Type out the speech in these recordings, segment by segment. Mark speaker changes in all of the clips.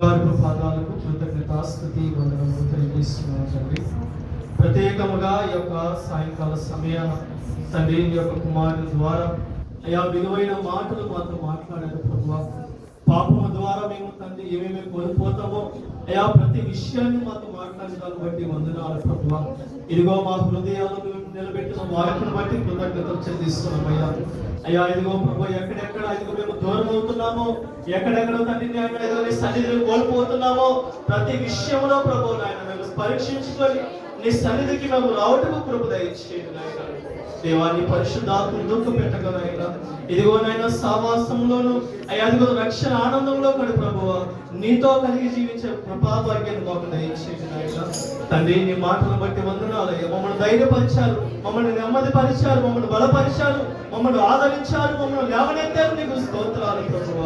Speaker 1: వారి పాదాలకు కృతజ్ఞతాస్తుతి వందనములు తెలియజేస్తున్నాను తండ్రి. ప్రత్యేకముగా ఈ యొక్క సాయంకాల సమయాన తండ్రి ఈ యొక్క కుమారుని ద్వారా అయా విలువైన మాటలు మాతో మాట్లాడారు ప్రభువా. పాపము ద్వారా మేము తండ్రి ఏమేమి కోల్పోతామో అయా ప్రతి విషయాన్ని మాతో మాట్లాడిన దాన్ని బట్టి వందనాలు ప్రభువా. ఇదిగో మా హృదయాలను మేము నిలబెట్టిన వాక్యం బట్టి కృతజ్ఞతలు చెల్లిస్తున్నాం అయ్యా. అయ్యా ఇదిగో ప్రభు ఎక్కడెక్కడ ఇదిగో మేము దూరం అవుతున్నామో, ఎక్కడెక్కడ తండ్రి నీ సన్నిధిని కోల్పోతున్నామో ప్రతి విషయంలో ప్రభు నాయన మేము పరీక్షించుకొని నీ సన్నిధికి మేము రావటకు కృప దయచేయండి నాయన. దేవాన్ని పరిశుద్ధాత్మ దుఃఖ పెట్టగలైనా ఇదిగోనైనా సావాసంలోను అదిగో రక్షణ ఆనందంలో కూడా ప్రభువ నీతో కలిగి జీవించే కృపాభాగ్యాన్ని మాకు దయచేయండి నాయన. తండ్రి నీ మాటలను బట్టి వందనాలయ్యా. మమ్మల్ని ధైర్యపరిచారు, మమ్మల్ని నెమ్మదిపరిచారు, మమ్మల్ని బలపరిచారు, మమ్మల్ని ఆదరించారు, మమ్మల్ని లేవనెత్తారు. నీకు స్తోత్రాలు ప్రభువ.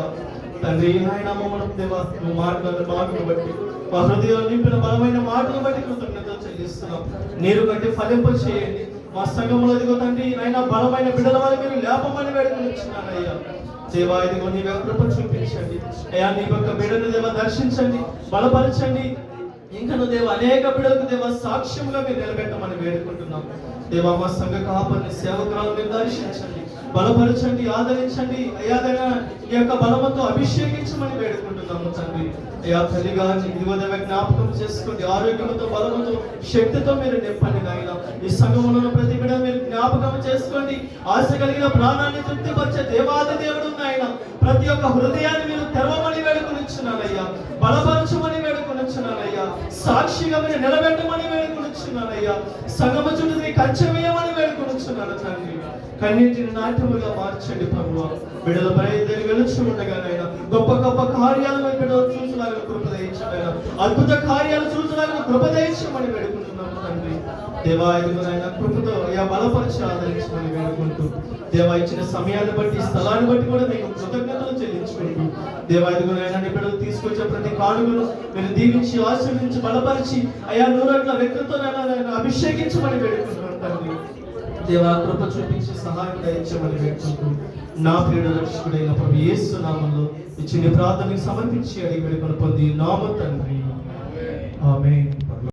Speaker 1: తండ్రి నాయన మమ్మల్ని దేవా నువ్వు మాటలను బట్టి మా హృదయంలో నింపిన బలమైన మాటలు బట్టి కృతజ్ఞతలు చెల్లిస్తున్నాం. నీరు కట్టి ఫలింప చేయండి మా సంఘంలో. ఇదిగో తండ్రి నాయన బలమైన బిడ్డల వల్ల మీరు లేపమని వేడుకొనిచ్చున్నానయ్యా. దేవా ఇదిగో నీ కృప చూపించండి అయ్యా. నీ యొక్క బిడ్డను దేవ దర్శించండి, బలపరచండి. ఇంకా దేవ అనేక బిడ్డలకు దేవ సాక్ష్యంగా మీరు నిలబెట్టమని వేడుకుంటున్నాం. దేవా మా సంఘ కాపరిని సేవకురాలు మీరు దర్శించండి, బలపరచండి, ఆదరించండి అయ్యా. ఈ యొక్క బలముతో అభిషేకించమని వేడుకుంటున్నాము తండ్రి. అయ్యా తల్లిగా ఇదిగో దేవ జ్ఞాపకం చేసుకోండి, ఆరోగ్యంతో బలముతో శక్తితో మీరు నింపండి నాయన. ఈ సంఘంలో ప్రతి బిడ్డ మీరు జ్ఞాపకం చేసుకోండి. ఆశ కలిగిన ప్రాణాన్ని తృప్తిపరిచే దేవాది దేవుడు నాయన. ప్రతి ఒక్క హృదయాన్ని మీరు తెరవమని వేడుకొనిచ్చున్నానయ్యా, బలపరచమని వేడుకొనిచ్చున్నానయ్యా, సాక్షిగా మీరు నిలబెట్టమని వేడుకొనిచ్చున్నానయ్యా, సంగమ చుట్టూ కంచె వేయమని వేడుకొనిచ్చున్నాను తండ్రి. కన్నీటిని నాట్యముగా మార్చండి ప్రభువా. బిడ్డల బయలుదేరి వెలుచు ఉండగానైనా గొప్ప గొప్ప కార్యాలను బిడ్డలు చూసులాగా కృప దయించమైనా, అద్భుత కార్యాలు చూసులాగా కృప దయించమని వేడుకుంటున్నాము తండ్రి. దేవా ఇదిగోనైనా కృపతో అయ్యా బలపరిచి ఆదరించమని వేడుకుంటూ దేవా ఇచ్చిన సమయాన్ని బట్టి స్థలాన్ని బట్టి కూడా మీకు కృతజ్ఞతలు చెల్లించుకుంటూ దేవా ఇదిగోనైనా నీ బిడ్డలు తీసుకొచ్చే ప్రతి కానుకను మీరు దీవించి ఆశీర్వదించి బలపరిచి అయ్యా నూరట్ల వ్యక్తితో అభిషేకించమని వేడుకుంటున్నాను తండ్రి. దేవా కృప చూపించి సహాయం దయచేయమని వేడుకుంటూ నా ప్రియుడు రక్షకుడైన ప్రభు యేసు నామములో ఇచ్చిన ప్రార్థనకు సమర్పించి అడిగి వేడుకొని పొంది నామ తండ్రి ఆమేన్.